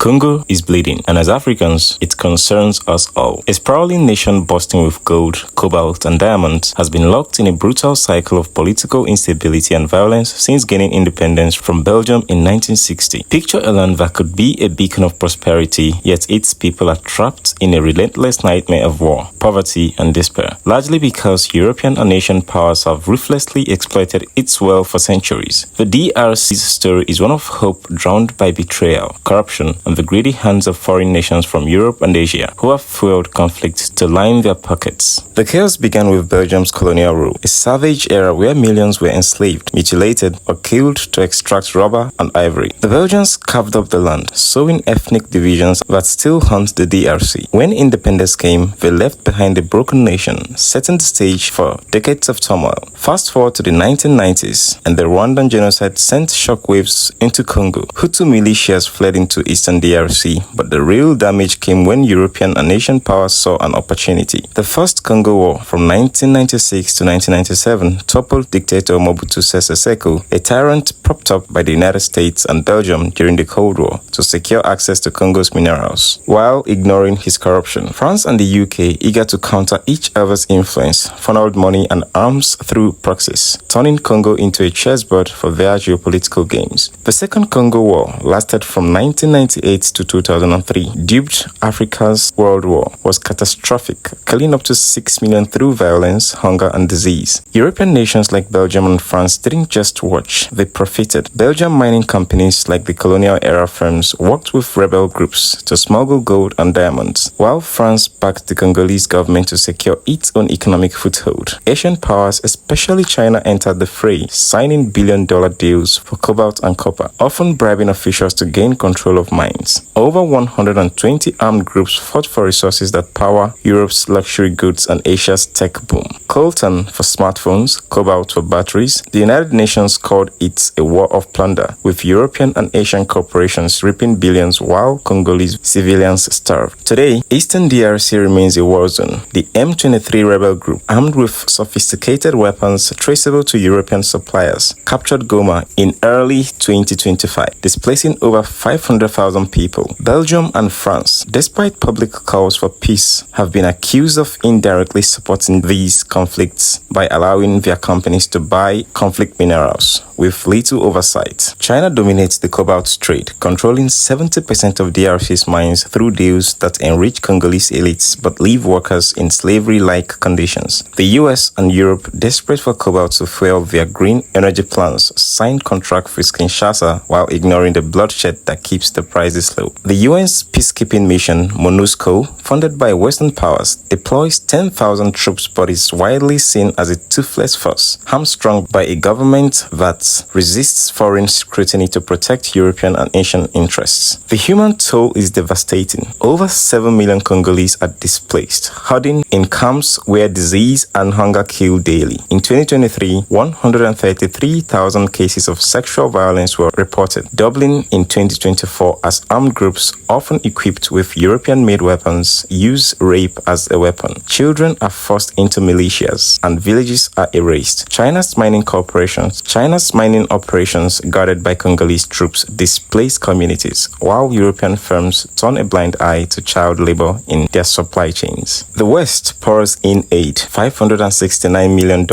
Congo is bleeding, and as Africans, it concerns us all. A sprawling nation bursting with gold, cobalt, and diamonds has been locked in a brutal cycle of political instability and violence since gaining independence from Belgium in 1960. Picture a land that could be a beacon of prosperity, yet its people are trapped in a relentless nightmare of war, poverty, and despair, largely because European and Asian powers have ruthlessly exploited its wealth for centuries. The DRC's story is one of hope drowned by betrayal, corruption, and the greedy hands of foreign nations from Europe and Asia who have fueled conflict to line their pockets. The chaos began with Belgium's colonial rule, a savage era where millions were enslaved, mutilated, or killed to extract rubber and ivory. The Belgians carved up the land, sowing ethnic divisions that still haunt the DRC. When independence came, they left behind a broken nation, setting the stage for decades of turmoil. Fast forward to the 1990s, and the Rwandan genocide sent shockwaves into Congo. Hutu militias fled into eastern DRC, but the real damage came when European and Asian powers saw an opportunity. The First Congo War from 1996 to 1997 toppled dictator Mobutu Sese Seko, a tyrant propped up by the United States and Belgium during the Cold War to secure access to Congo's minerals, while ignoring his corruption. France and the UK, eager to counter each other's influence, funneled money and arms through proxies, turning Congo into a chessboard for their geopolitical games. The Second Congo War lasted from 1998 to 2003, dubbed Africa's World War, was catastrophic, killing up to 6 million through violence, hunger, and disease. European nations like Belgium and France didn't just watch, they profited. Belgian mining companies like the colonial-era firms worked with rebel groups to smuggle gold and diamonds, while France backed the Congolese government to secure its own economic foothold. Asian powers, especially China, entered the fray, signing billion-dollar deals for cobalt and copper, often bribing officials to gain control of mines. Over 120 armed groups fought for resources that power Europe's luxury goods and Asia's tech boom. Coltan for smartphones, cobalt for batteries. The United Nations called it a war of plunder, with European and Asian corporations reaping billions while Congolese civilians starved. Today, Eastern DRC remains a war zone. The M23 rebel group, armed with sophisticated weapons traceable to European suppliers, captured Goma in early 2025, displacing over 500,000 people. Belgium and France, despite public calls for peace, have been accused of indirectly supporting these conflicts by allowing their companies to buy conflict minerals with little oversight. China dominates the cobalt trade, controlling 70% of DRC's mines through deals that enrich Congolese elites but leave workers in slavery-like conditions. The US and Europe, desperate for cobalt to fuel their green energy plans, signed contracts with Kinshasa while ignoring the bloodshed that keeps the prices low. The UN's peacekeeping mission, MONUSCO, funded by Western powers, deploys 10,000 troops but is widely seen as a toothless force, hamstrung by a government that resists foreign scrutiny to protect European and Asian interests. The human toll is devastating. Over 7 million Congolese are displaced, herding in camps where disease and hunger kill daily. In 2023, 133,000 cases of sexual violence were reported, doubling in 2024 as armed groups, often equipped with European-made weapons, use rape as a weapon. Children are forced into militias, and villages are erased. China's mining operations guarded by Congolese troops displace communities, while European firms turn a blind eye to child labor in their supply chains. The West pours in aid, $569 million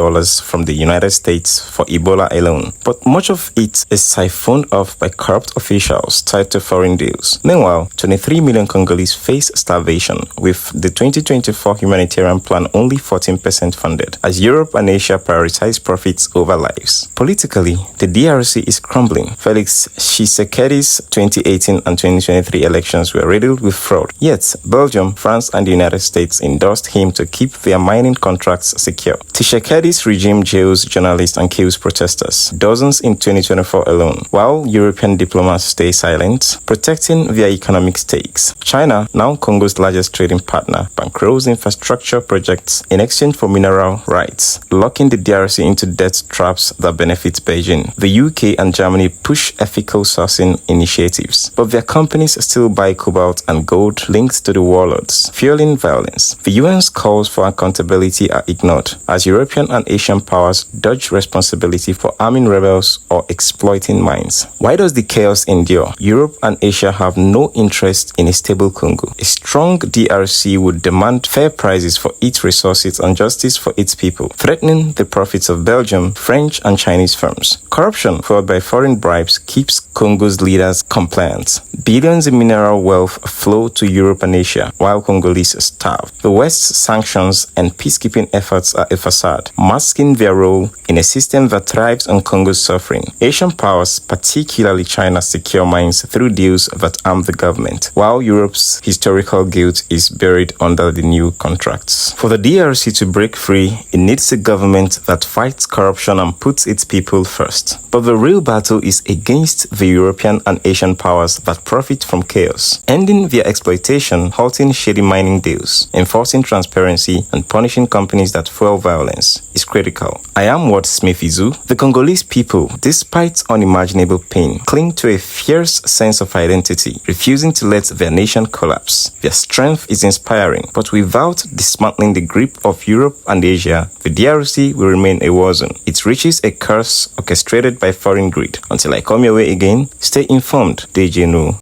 from the United States for Ebola alone, but much of it is siphoned off by corrupt officials tied to foreign deals. Meanwhile, 23 million Congolese face starvation, with the 2024 Humanitarian plan only 14% funded, as Europe and Asia prioritize profits over lives. Politically, the DRC is crumbling. Felix Tshisekedi's 2018 and 2023 elections were riddled with fraud. Yet, Belgium, France, and the United States endorsed him to keep their mining contracts secure. Tshisekedi's regime jails journalists and kills protesters, dozens in 2024 alone, while European diplomats stay silent, protecting their economic stakes. China, now Congo's largest trading partner, bankrolls infrastructure projects in exchange for mineral rights, locking the DRC into debt traps that benefit Beijing. The UK and Germany push ethical sourcing initiatives, but their companies still buy cobalt and gold linked to the warlords, fueling violence. The UN's calls for accountability are ignored, as European and Asian powers dodge responsibility for arming rebels or exploiting mines. Why does the chaos endure? Europe and Asia Asia have no interest in a stable Congo. A strong DRC would demand fair prices for its resources and justice for its people, threatening the profits of Belgium, French, and Chinese firms. Corruption, fueled by foreign bribes, keeps Congo's leaders compliant. Billions in mineral wealth flow to Europe and Asia, while Congolese starve. The West's sanctions and peacekeeping efforts are a facade, masking their role in a system that thrives on Congo's suffering. Asian powers, particularly China, secure mines through deals that arm the government, while Europe's historical guilt is buried under the new contracts. For the DRC to break free, it needs a government that fights corruption and puts its people first. But the real battle is against the European and Asian powers that profit from chaos. Ending their exploitation, halting shady mining deals, enforcing transparency, and punishing companies that fuel violence is critical. I am Wordsmith Izu. The Congolese people, despite unimaginable pain, cling to a fierce sense of identity, refusing to let their nation collapse. Their strength is inspiring, but without dismantling the grip of Europe and Asia, the DRC will remain a war zone. Its riches a curse orchestrated by foreign greed. Until I come your way again, stay informed, DJ No.